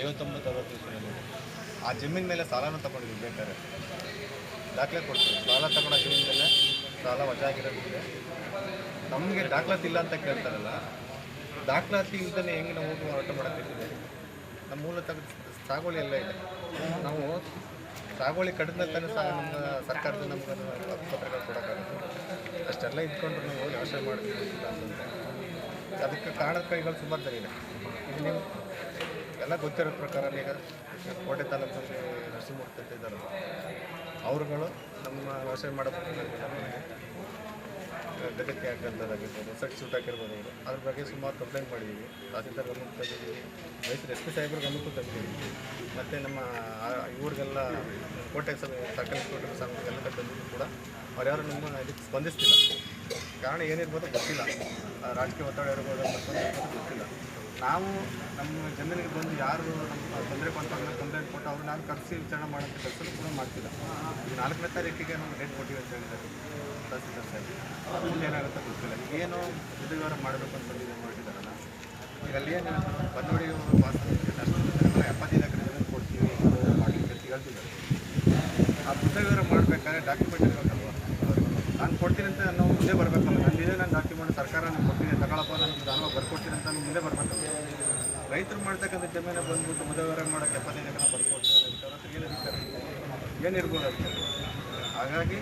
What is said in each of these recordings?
59-60 ಇಸ್ವಿನಲ್ಲಿ ಆ ಜಮೀನ್ ಮೇಲೆ ಸಾಲನೂ ತಗೊಂಡಿದ್ವಿ. ಬೇಕಾದ್ರೆ ದಾಖಲೆ ಕೊಡ್ತೀವಿ. ಸಾಲ ತಗೊಂಡು ಆ ಜಮೀನ್ ಮೇಲೆ ಸಾಲ ವಜಾ ಆಗಿರೋದಿದೆ. ನಮಗೆ ದಾಖಲಾತಿ ಇಲ್ಲ ಅಂತ ಕೇಳ್ತಾರಲ್ಲ, ದಾಖಲಾತಿ ಇಲ್ದೇ ಹೆಂಗೆ ನಾವು ಹೋಗಿ ಹೋರಾಟ ಮಾಡೋಕ್ಕಿದೆ? ನಮ್ಮ ಮೂಲತಃ ಸಾಗುವಳಿ ಎಲ್ಲ ಇದೆ. ನಾವು ಸಾಗುವಳಿ ಕಡಿಮೆ ತಾನೇ ನಮ್ಮ ಸರ್ಕಾರದಿಂದ ನಮ್ಗೆ ಪತ್ರಗಳು ಕೊಡೋಕ್ಕಾಗುತ್ತೆ. ಅಷ್ಟೆಲ್ಲ ಇದ್ಕೊಂಡ್ರೆ ನಾವು ಹೋಗಿ ವ್ಯವಸಾಯ ಮಾಡ್ತೀವಿ ಅಂತಂದರೆ ಅದಕ್ಕೆ ಕಾರಣದ ಕೈಗಳು ಸುಮಾರು ಜನ ಇದೆ. ಈಗ ನೀವು ಎಲ್ಲ ಗೊತ್ತಿರೋ ಪ್ರಕಾರ ಈಗ ಕೋಟೆ ತಾಲೂಕಲ್ಲಿ ನರಸಿಂಹಮೂರ್ತಿ ಅಂತ ಇದ್ದಾರೆ, ಅವರುಗಳು ನಮ್ಮ ವ್ಯವಸಾಯ ಮಾಡೋದಕ್ಕೆ ಗದಕ್ಕೆ ಹಾಕಂಥದ್ದಾಗಿರ್ಬೋದು, ಸಟ್ ಸೂಟ್ ಹಾಕಿರ್ಬೋದು. ಅವರು ಅದ್ರ ಬಗ್ಗೆ ಸುಮಾರು ಕಂಪ್ಲೇಂಟ್ ಮಾಡಿದ್ದೀವಿ. ತಹಸೀಲ್ದಾರ್ ಗಮನಕ್ಕೆ ತಂದಿದ್ದೀವಿ, ರೈತರು SP ಸಾಹೇಬ್ರ ಗಮನಕ್ಕೂ ತಂದಿದ್ದೀವಿ. ಮತ್ತು ನಮ್ಮ ಇವ್ರಿಗೆಲ್ಲ ಕೋಟೆ ಸರ್ಕಲ್ ಇನ್ಸ್ಪೆಕ್ಟರ್ ಎಲ್ಲ ತಂದಿದ್ದು ಕೂಡ ಅವ್ರು ಯಾರು ನಮ್ಮ ಇದಕ್ಕೆ ಸ್ಪಂದಿಸ್ತಿಲ್ಲ. ಕಾರಣ ಏನಿರ್ಬೋದು ಗೊತ್ತಿಲ್ಲ, ರಾಜಕೀಯ ಒತ್ತಡ ಇರ್ಬೋದು, ಗೊತ್ತಿಲ್ಲ. ನಾವು ನಮ್ಮ ಜಮೀನಿಗೆ ಬಂದು ಯಾರು ನಮ್ಮ ತೊಂದರೆ ಬಂತವ್ರನ್ನ ಕಂಪ್ಲೇಂಟ್ ಕೊಟ್ಟು ಅವ್ರು ನಾನು ಕರೆಸಿ ವಿಚಾರಣೆ ಮಾಡೋಂಥ ಕೆಲಸ ಕೂಡ ಮಾಡ್ತಿಲ್ಲ. ಈಗ 4ನೇ ತಾರೀಕಿಗೆ ನಾವು ಡೇಟ್ ಕೊಟ್ಟಿವಿ ಅಂತ ಹೇಳಿದ್ದಾರೆ ತಹಸೀಲ್ದಾರ್ ಸಾಹೇಬ್. ಮುಂದೆ ಏನಾಗುತ್ತೆ ಗೊತ್ತಿಲ್ಲ. ಈಗೇನು ಬುದ್ಧಿವಾರ ಮಾಡಬೇಕು ಅಂತ ಮಾಡಿದ್ದಾರಲ್ಲ, ಈಗ ಅಲ್ಲಿ ಏನು ಬನ್ನೋಡಿ ವಾಸ 75 ಎಕರೆ ಜಮೀನು ಕೊಡ್ತೀವಿ ಮಾಡಲಿಕ್ಕೆ ಅಂತ ಹೇಳ್ತಿದ್ದಾರೆ. ಆ ಬುದ್ಧಿವಾರ ಮಾಡಬೇಕಾದ್ರೆ ಡಾಕ್ಯುಮೆಂಟ್ ಇರಬೇಕಲ್ವ? ನಾನು ಕೊಡ್ತೀನಿ ಅಂತ ನಾವು ಮುಂದೆ ಬರಬೇಕಲ್ಲ. ನನ್ನಿದೆ ನಾನು ಡಾಕ್ಯುಮೆಂಟ್ ಸರ್ಕಾರ ನಾನು ಕೊಡ್ತೀನಿ ತಗೊಳಪ್ಪ, ನಾನು ದಾನವಾಗಿ ಬರ್ಕೊಡ್ತೀನಿ ಅಂತ ನಾನು ಮುಂದೆ ಬರಬೇಕಲ್ಲ. ರೈತರು ಮಾಡ್ತಕ್ಕಂಥ ಜಮೀನು ಬಂದ್ಬಿಟ್ಟು ಬುದ್ಧಿವಾರ ಮಾಡೋಕ್ಕೆ 75 ಎಕರೆ ಬರ್ಕೊಡ್ತೀನಿ ಅವ್ರ ಹತ್ರ ಏನಿರ್ತಾರೆ, ಏನಿರ್ಬೋದು ಅದಕ್ಕೆ. ಹಾಗಾಗಿ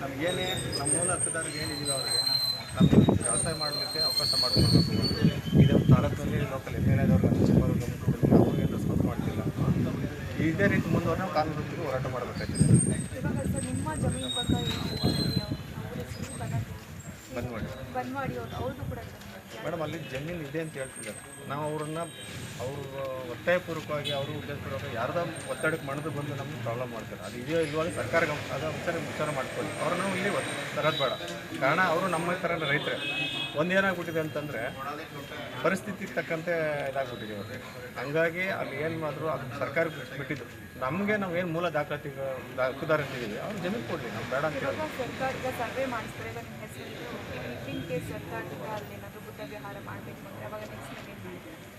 ನಮಗೇನೇ ನಮ್ಮ ಮೂಲ ಹಕ್ಕದಾರಿಗೆ ಏನಿದೆಯೋ ಅವ್ರಿಗೆ ನಮಗೆ ವ್ಯವಸಾಯ ಮಾಡಲಿಕ್ಕೆ ಅವಕಾಶ ಮಾಡಿಕೊಡ್ಬೇಕು. ಇದು ತಾಲೂಕಲ್ಲಿ ಲೋಕಲ್ MLA ದವ್ರಿಗೆ ಸುಮಾರು ಅವ್ರಿಗೆ ರೆಸ್ಪಾನ್ಸ್ ಮಾಡ್ತಿಲ್ಲ. ಇದೇ ರೀತಿ ಮುಂದುವರೆ ನಾವು ಕಾನೂನು ಹೋರಾಟ ಮಾಡಬೇಕಾಗ್ತದೆ. ಮೇಡಮ್ ಅಲ್ಲಿ ಜಮೀನು ಇದೆ ಅಂತ ಹೇಳ್ತಿದ್ದಾರೆ. ನಾವು ಅವ್ರನ್ನ ಅವರು ಒತ್ತಾಯಪೂರ್ವಕವಾಗಿ ಅವರು ಉದ್ದೇಶಪೂರ್ವಕವಾಗಿ ಯಾರ್ದೋ ಒತ್ತಡಕ್ಕೆ ಮಣಿದು ಬಂದು ನಮ್ಗೆ ಪ್ರಾಬ್ಲಮ್ ಮಾಡ್ತಾರೆ. ಅದು ಇದೆಯೋ ಇಲ್ವಾಗ ಸರ್ಕಾರ ವಿಚಾರ ಮಾಡ್ಕೊಳ್ಳಿ. ಅವ್ರು ನಾವು ಇಲ್ಲಿ ತರೋದು ಬೇಡ. ಕಾರಣ ಅವರು ನಮ್ಮ ಥರ ರೈತರೇ. ಒಂದೇನಾಗ್ಬಿಟ್ಟಿದೆ ಅಂತಂದರೆ ಪರಿಸ್ಥಿತಿಗೆ ತಕ್ಕಂತೆ ಇದಾಗ್ಬಿಟ್ಟಿದೆ ಅವ್ರಿಗೆ. ಹಂಗಾಗಿ ಅಲ್ಲಿ ಏನು ಮಾಡಿದ್ರು ಅದು ಸರ್ಕಾರಕ್ಕೆ ಬಿಟ್ಟಿದ್ದು. ನಮಗೆ ನಾವು ಏನು ಮೂಲ ದಾಖಲಾತಿ ಹಕ್ಕುದಾರ ಅಂತಿದ್ದೀವಿ ಅವ್ರು ಜಮೀನು ಕೊಡಲಿ, ನಾವು ಬೇಡ ಅಂತ ಹೇಳಿ.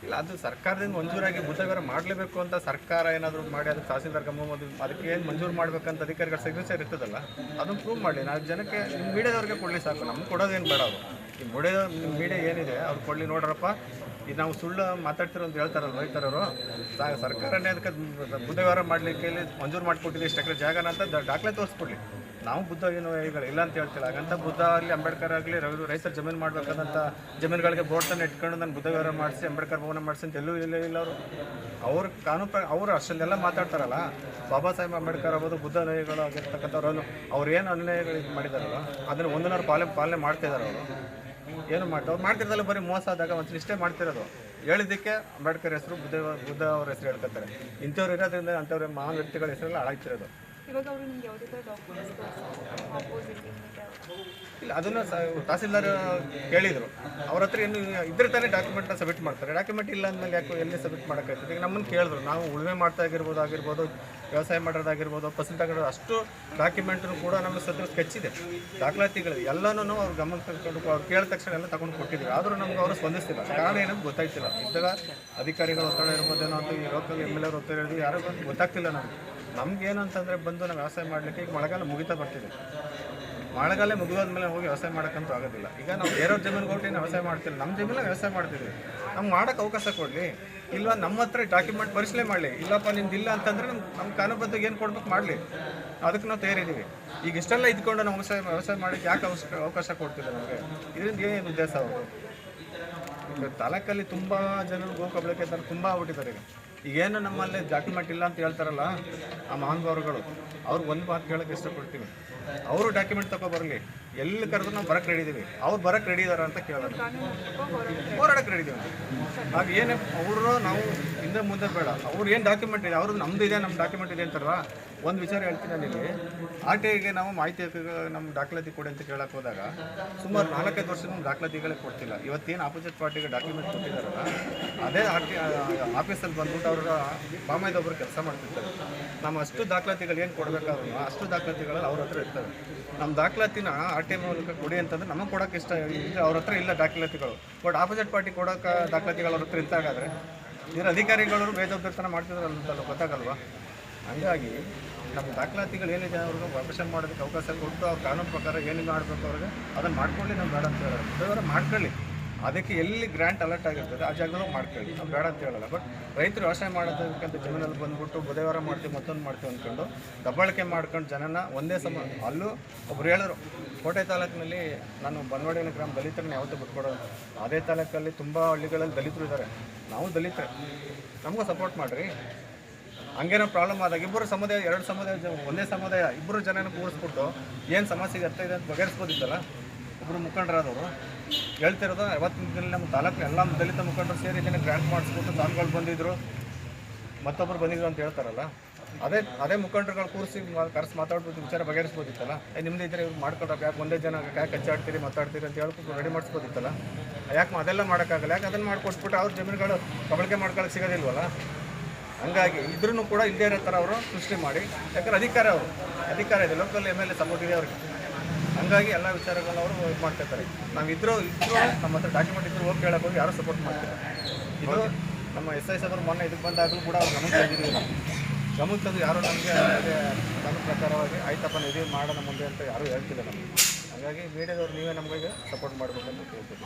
ಇಲ್ಲ, ಅದು ಸರ್ಕಾರದಿಂದ ಮಂಜೂರಾಗಿ ಬುದ್ಧವಿಹಾರ ಮಾಡಲೇಬೇಕು ಅಂತ ಸರ್ಕಾರ ಏನಾದರೂ ಮಾಡಿ ಅದಕ್ಕೆ ತಹಸೀಲ್ದಾರ್ ಗಮನ ಅದಕ್ಕೆ ಏನು ಮಂಜೂರು ಮಾಡಬೇಕಂತ ಅಧಿಕಾರಿಗಳ ಸಿಗ್ನೇಚರ್ ಇರ್ತದಲ್ಲ, ಅದನ್ನು ಪ್ರೂವ್ ಮಾಡಲಿ. ನಾವು ಜನಕ್ಕೆ ನಿಮ್ಮ ಮೀಡಿಯಾದವ್ರಿಗೆ ಕೊಡಲಿ ಸಾಕು, ನಮ್ಗೆ ಕೊಡೋದೇನು ಬೇಡ. ಅವರು ನಿಮ್ಮ ಮೀಡಿಯಾ ಏನಿದೆ ಅವ್ರು ಕೊಡಲಿ. ನೋಡ್ರಪ್ಪ, ಇದು ನಾವು ಸುಳ್ಳು ಮಾತಾಡ್ತಿರೋ ಅಂತ ಹೇಳ್ತಾರಲ್ಲ ರೈತರವರು, ಸರ್ಕಾರನೇ ಅದಕ್ಕೆ ಬುದ್ಧವಿಹಾರ ಮಾಡಲಿಕ್ಕೆ ಮಂಜೂರು ಮಾಡಿಕೊಟ್ಟಿದೆ ಇಷ್ಟು ಎಕರೆ ಜಾಗನ ಅಂತ ದಾಖಲೆ ತೋರಿಸ್ಕೊಡ್ಲಿ. ನಾವು ಬುದ್ಧ ಏನು ಇಲ್ಲ ಅಂತ ಹೇಳ್ತಿಲ್ಲ. ಹಾಗಂತ ಬುದ್ಧ ಆಗಲಿ ಅಂಬೇಡ್ಕರ್ ಆಗಲಿ ರೈತರ ಜಮೀನು ಮಾಡಬೇಕಂತ ಜಮೀನುಗಳಿಗೆ ಬೋರ್ಡ್ ತಾನೆ ಇಟ್ಕೊಂಡು ನಾನು ಬುದ್ಧವಿಹಾರ ಮಾಡಿಸಿ ಅಂಬೇಡ್ಕರ್ ಭವನ ಮಾಡಿಸಿ ಅಂತ ಎಲ್ಲೂ ಇಲ್ಲ ಅವರು. ಅವ್ರ ಕಾನೂನು ಅವರು ಅಷ್ಟೊಂದೆಲ್ಲ ಮಾತಾಡ್ತಾರಲ್ಲ, ಬಾಬಾ ಸಾಹೇಬ್ ಅಂಬೇಡ್ಕರ್ ಆಗ್ಬೋದು, ಬುದ್ಧ ಅನುಯಾಯಿಗಳು ಆಗಿರ್ತಕ್ಕಂಥವ್ರು ಅವ್ರು ಏನು ಅನ್ಯಾಯಗಳು ಇದು ಮಾಡಿದಾರಲ್ಲ ಅದನ್ನು ಒಂದನ್ನವ್ರು ಪಾಲನೆ ಮಾಡ್ತಾಯಿದ್ದಾರೆ. ಅವರು ಏನು ಅವ್ರು ಮಾಡ್ತಿರ್ದಲ್ಲ, ಬರೀ ಮೋಸ ಆದಾಗ ಒಂದು ಇಷ್ಟೇ ಮಾಡ್ತಿರೋದು. ಹೇಳಿದ್ದಕ್ಕೆ ಅಂಬೇಡ್ಕರ್ ಹೆಸರು ಬುದ್ಧ ಅವ್ರ ಹೆಸರು ಹೇಳ್ಕೊತಾರೆ. ಇಂಥವ್ರು ಇರೋದ್ರಿಂದ ಅಂಥವ್ರ ಮಹಾನ್ ವ್ಯಕ್ತಿಗಳ ಹೆಸರೆಲ್ಲ ಹಾಳಾಗ್ತಿರೋದು. ಇಲ್ಲ, ಅದನ್ನು ತಹಸೀಲ್ದಾರ್ ಕೇಳಿದರು. ಅವ್ರ ಹತ್ರ ಏನು ಇದ್ರೆ ತಾನೇ ಡಾಕ್ಯುಮೆಂಟ್ನ ಸಬ್ಮಿಟ್ ಮಾಡ್ತಾರೆ. ಡಾಕ್ಯುಮೆಂಟ್ ಇಲ್ಲ ಅಂದಮೇಲೆ ಯಾಕೆ ಎಲ್ಲಿ ಸಬ್ಮಿಟ್ ಮಾಡೋಕ್ಕಾಗ್ತದೆ? ಈಗ ನಮ್ಮನ್ನು ಕೇಳಿದ್ರು, ನಾವು ಉಳುಮೆ ಮಾಡ್ತಾ ಆಗಿರ್ಬೋದು, ವ್ಯವಸಾಯ ಮಾಡೋದಾಗಿರ್ಬೋದು, ಫಸಲು ತಗೊಳ್ಳೋದು ಅಷ್ಟು ಡಾಕ್ಯುಮೆಂಟನ್ನು ಕೂಡ ನಮ್ಮ ಸ್ಕೆಚ್ ಇದೆ, ದಾಖಲಾತಿಗಳು ಎಲ್ಲನೂ ಅವ್ರು ಗಮನಕ್ಕೆ ತಗೊಂಡು ಅವ್ರು ಕೇಳಿದ ತಕ್ಷಣ ಎಲ್ಲ ತಗೊಂಡು ಕೊಟ್ಟಿದ್ದೀವಿ. ಆದರೂ ನಮ್ಗೆ ಅವರು ಸ್ಪಂದಿಸ್ತಿಲ್ಲ. ಕಾರಣ ಏನಂತ ಗೊತ್ತಾಗ್ತಿಲ್ಲ. ಇದ್ದಾಗ ಅಧಿಕಾರಿಗಳು ಒತ್ತಡ ಇರ್ಬೋದೇನೋ ಅಂತ ಈ ಲೋಕಲ್ MLA ಅವ್ರು ಒತ್ತಡ ಇರೋದು ಯಾರೋ ಗೊತ್ತಾಗ್ತಿಲ್ಲ ನಮ್ಗೇನು ಅಂತಂದರೆ ಬಂದು ನಾವು ವ್ಯವಸಾಯ ಮಾಡಲಿಕ್ಕೆ ಈಗ ಮಳೆಗಾಲ ಮುಗಿತಾ ಬರ್ತಿದೆ. ಮಳೆಗಾಲ ಮುಗಿದೋದ್ಮೇಲೆ ಹೋಗಿ ವ್ಯವಸಾಯ ಮಾಡೋಕ್ಕಂತೂ ಆಗೋದಿಲ್ಲ. ಈಗ ನಾವು ಬೇರೆಯವ್ರ ಜಮೀನಿಗೆ ಹೋಗಿ ವ್ಯವಸಾಯ ಮಾಡ್ತಿಲ್ಲ, ನಮ್ಮ ಜಮೀನಲ್ಲಿ ವ್ಯವಸಾಯ ಮಾಡ್ತಿದ್ವಿ. ನಮ್ಗೆ ಮಾಡೋಕ್ಕೆ ಅವಕಾಶ ಕೊಡಲಿ. ಇಲ್ಲ ನಮ್ಮ ಹತ್ರ ಡಾಕ್ಯುಮೆಂಟ್ ಪರಿಶೀಲನೆ ಮಾಡಲಿ. ಇಲ್ಲಪ್ಪ ನಿಮ್ದು ಇಲ್ಲ ಅಂತಂದರೆ ನಮ್ಮ ಕಾನೂನುಬದ್ಧವಾಗಿ ಏನು ಕೊಡ್ಬೇಕು ಮಾಡಲಿ, ಅದಕ್ಕೆ ನಾವು ತಯಾರಿದ್ದೀವಿ. ಈಗ ಇಷ್ಟೆಲ್ಲ ಇದ್ಕೊಂಡು ನಾವು ವ್ಯವಸಾಯ ಮಾಡೋಕ್ಕೆ ಯಾಕೆ ಅವಕಾಶ ಕೊಡ್ತಿಲ್ಲ ನಮಗೆ? ಇದರಿಂದ ಏನು ಉದ್ದೇಶ ಅವರು? ಈಗ ತಾಲೂಕಲ್ಲಿ ತುಂಬ ಜನರು ಗೋಕಬಳಕೆ ಥರ ತುಂಬ ಆಗ್ಬಿಟ್ಟಿದ್ದಾರೆ. ಈಗೇನು ನಮ್ಮಲ್ಲಿ ಡಾಕ್ಯುಮೆಂಟ್ ಇಲ್ಲ ಅಂತ ಹೇಳ್ತಾರಲ್ಲ ಆ ಮಹಾನುಭಾವರುಗಳು, ಅವ್ರಿಗೆ ಒಂದು ಮಾತು ಕೇಳೋಕ್ಕೆ ಇಷ್ಟಪಡ್ತೀವಿ. ಅವರು ಡಾಕ್ಯುಮೆಂಟ್ ತಗೊಬರಲಿ, ಎಲ್ಲಿ ಕರೆದು ನಾವು ಬರೋಕ್ಕೆ ರೆಡಿ ಇದ್ದೀವಿ. ಅವ್ರು ಬರೋಕ್ಕೆ ರೆಡಿ ಇದ್ದಾರೆ ಅಂತ ಕೇಳೋಣ, ಹೋರಾಡಕ್ಕೆ ರೆಡಿ ಇದ್ದೀವಿ ನಾವು. ಏನೇ ಅವರು ನಾವು ಹಿಂದೆ ಮುಂದೆ ಬೇಡ, ಅವ್ರು ಏನು ಡಾಕ್ಯುಮೆಂಟ್ ಇದೆ, ಅವರು ನಮ್ಮದು ಇದೆ, ನಮ್ಮ ಡಾಕ್ಯುಮೆಂಟ್ ಇದೆ ಅಂತಾರಲ್ಲ. ಒಂದು ವಿಚಾರ ಹೇಳ್ತೀನಿ ನಾನು ಇಲ್ಲಿ, RTIಗೆ ನಾವು ಮಾಹಿತಿ ನಮ್ಮ ದಾಖಲಾತಿ ಕೊಡಿ ಅಂತ ಕೇಳಕ್ಕೆ ಹೋದಾಗ ಸುಮಾರು 4-5 ವರ್ಷದ ನಮ್ಮ ದಾಖಲಾತಿಗಳೇ ಕೊಡ್ತಿಲ್ಲ. ಇವತ್ತೇನು ಆಪೋಸಿಟ್ ಪಾರ್ಟಿಗೆ ಡಾಕ್ಯುಮೆಂಟ್ ಕೊಟ್ಟಿದ್ದಾರಲ್ಲ, ಅದೇ ಆಫೀಸಲ್ಲಿ ಬಂದ್ಬಿಟ್ಟು ಅವ್ರ ಬಾಮಾಯ್ದೊಬ್ಬರು ಕೆಲಸ ಮಾಡ್ತಿರ್ತಾರೆ. ನಮ್ಮ ಅಷ್ಟು ದಾಖಲಾತಿಗಳು ಏನು ಕೊಡಬೇಕಾದ್ರು ಅಷ್ಟು ದಾಖಲಾತಿಗಳಲ್ಲಿ ಅವ್ರ ಹತ್ರ ಇರ್ತವೆ. ನಮ್ಮ ದಾಖಲಾತಿನ RTI ಮೂಲಕ ಕೊಡಿ ಅಂತಂದ್ರೆ ನಮಗೆ ಕೊಡೋಕ್ಕೆ ಇಷ್ಟ ಇಲ್ಲ, ಅವ್ರ ಹತ್ರ ಇಲ್ಲ ದಾಖಲಾತಿಗಳು. ಬಟ್ ಆಪೋಸಿಟ್ ಪಾರ್ಟಿ ಕೊಡೋಕೆ ದಾಖಲಾತಿಗಳು ಅವ್ರ ಹತ್ರ ಇರ್ತಾಗಾದರೆ ಇದರ ಅಧಿಕಾರಿಗಳು ಬೇಜವಾಬ್ದಾರಿತನ ಮಾಡ್ತಿದ್ರು ಅಂತಲ್ಲ ಗೊತ್ತಾಗಲ್ವಾ. ಹಂಗಾಗಿ ನಮ್ಮ ದಾಖಲಾತಿಗಳು ಏನಿದೆ ಅವ್ರಿಗೆ ಆಪರೇಷನ್ ಮಾಡೋದಕ್ಕೆ ಅವಕಾಶ ಕೊಟ್ಟು ಅವ್ರ ಕಾನೂನು ಪ್ರಕಾರ ಏನೇನು ಮಾಡಬೇಕು ಅವ್ರಿಗೆ ಅದನ್ನು ಮಾಡ್ಕೊಳ್ಳಿ, ನಾವು ಬೇಡ ಅಂತ ಹೇಳೋದು. ಬೇರೆ ಮಾಡ್ಕೊಳ್ಳಿ, ಅದಕ್ಕೆ ಎಲ್ಲಿ ಗ್ರ್ಯಾಂಟ್ ಅಲರ್ಟ್ ಆಗಿರ್ತದೆ ಆ ಜಾಗದಲ್ಲಿ ಮಾಡ್ಕೊಳ್ಳಿ, ನಾವು ಬೇಡ ಅಂತ ಹೇಳಲ್ಲ. ಬಟ್ ರೈತರು ವ್ಯವಸಾಯ ಮಾಡೋದಕ್ಕಂತ ಜಮೀನಲ್ಲಿ ಬಂದುಬಿಟ್ಟು ಬುಧವಾರ ಮಾಡ್ತೀವಿ ಮತ್ತೊಂದು ಮಾಡ್ತೀವಿ ಅಂದ್ಕೊಂಡು ದಬ್ಬಾಳಿಕೆ ಮಾಡ್ಕೊಂಡು ಜನನ ಒಂದೇ ಅಲ್ಲೂ ಒಬ್ರು ಹೇಳಿದ್ರು, ಕೋಟೆ ತಾಲೂಕಿನಲ್ಲಿ ನಾನು ಬನವಾಡಿನ ಗ್ರಾಮ ದಲಿತರನ್ನ ಯಾವತ್ತೂ ಬಿಟ್ಕೊಡೋದು. ಅದೇ ತಾಲೂಕಲ್ಲಿ ತುಂಬ ಹಳ್ಳಿಗಳಲ್ಲಿ ದಲಿತರು ಇದ್ದಾರೆ, ನಾವು ದಲಿತರೆ, ನಮಗೂ ಸಪೋರ್ಟ್ ಮಾಡಿರಿ. ಹಂಗೇನೋ ಪ್ರಾಬ್ಲಮ್ ಆದಾಗ ಇಬ್ಬರು ಸಮುದಾಯ, ಎರಡು ಸಮುದಾಯ, ಒಂದೇ ಸಮುದಾಯ ಇಬ್ಬರು ಜನನ ಕೂರಿಸ್ಬಿಟ್ಟು ಏನು ಸಮಸ್ಯೆಗೆ ಅರ್ಥ ಇದೆ ಅಂತ ಬಗೆಹರಿಸ್ಬೋದಿತ್ತಲ್ಲ. ಒಬ್ಬರು ಮುಖಂಡರಾದವರು ಹೇಳ್ತಿರೋದು ಯಾವತ್ತಿನ ದಿನ ನಮ್ಮ ತಾಲೂಕಿನ ಎಲ್ಲ ದಲಿತ ಮುಖಂಡರು ಸೇರಿ ಇದನ್ನು ಗ್ರ್ಯಾಂಟ್ ಮಾಡಿಸ್ಬಿಟ್ಟು ತಾನುಗಳು ಬಂದಿದ್ದರು, ಮತ್ತೊಬ್ಬರು ಬಂದಿದ್ರು ಅಂತ ಹೇಳ್ತಾರಲ್ಲ. ಅದೇ ಮುಖಂಡರುಗಳು ಕೂರಿಸಿ ಕರೆಸಿ ಮಾತಾಡ್ಬೋದು, ವಿಚಾರ ಬಗೆಹರಿಸ್ಬೋದಿತ್ತಲ್ಲ. ನಿಮ್ಮದೇ ಇದ್ದರೆ ಇವ್ರು ಮಾಡ್ಕೊಡೋಕೆ ಯಾಕೆ ಒಂದೇ ಜನ ಯಾಕೆ ಕಚ್ಚಾಡ್ತೀರಿ ಮಾತಾಡ್ತೀರಿ ಅಂತ ಹೇಳ್ಬಿಟ್ಟು ರೆಡಿ ಮಾಡಿಸ್ಬೋದಿತ್ತಲ್ಲ. ಯಾಕೆ ಅದೆಲ್ಲ ಮಾಡೋಕ್ಕಾಗಲ್ಲ, ಯಾಕೆ ಅದನ್ನು ಮಾಡಿಕೊಟ್ಬಿಟ್ಟು ಅವ್ರ ಜಮೀನುಗಳು ಕಬಳಿಕೆ ಮಾಡ್ಕೊಳ್ಳೋಕೆ ಸಿಗೋದಿಲ್ವಲ್ಲ. ಹಂಗಾಗಿ ಇದ್ರೂ ಕೂಡ ಇಲ್ಲದೇ ಇರೋ ಥರ ಅವರು ಸೃಷ್ಟಿ ಮಾಡಿ, ಯಾಕಂದ್ರೆ ಅಧಿಕಾರ ಇದೆ, ಲೋಕಲ್ MLA ಸಪೋರ್ಟ್ ಇದೆ ಅವ್ರಿಗೆ. ಹಂಗಾಗಿ ಎಲ್ಲ ವಿಚಾರಗಳನ್ನ ಅವರು ಇದು ಮಾಡ್ತಿರ್ತಾರೆ. ನಾವು ಇದ್ರೂ ನಮ್ಮ ಹತ್ರ ಡಾಕ್ಯುಮೆಂಟ್ ಇದ್ರೂ ಹೋಗಿ ಕೇಳೋಕೆ ಹೋಗಿ ಯಾರೂ ಸಪೋರ್ಟ್ ಮಾಡ್ತಾರೆ. ಇದು ನಮ್ಮ SI ಸಾಹೇಬರು ಮೊನ್ನೆ ಇದಕ್ಕೆ ಬಂದಾಗಲೂ ಕೂಡ ಅವ್ರು ಗಮನ ತಂದಿದ್ದೀವಿ. ಗಮನ ತಂದು ಯಾರು ನಮಗೆ ನನ್ನ ಪ್ರಕಾರವಾಗಿ ಆಯ್ತಪ್ಪ ಇದು ಮಾಡೋಣ ಮುಂದೆ ಅಂತ ಯಾರೂ ಹೇಳ್ತಿಲ್ಲ ನಮಗೆ. ಹಾಗಾಗಿ ಮೀಡಿಯಾದವ್ರು ನೀವೇ ನಮಗೆ ಸಪೋರ್ಟ್ ಮಾಡಬೇಕಂತ ಕೇಳ್ತೀವಿ.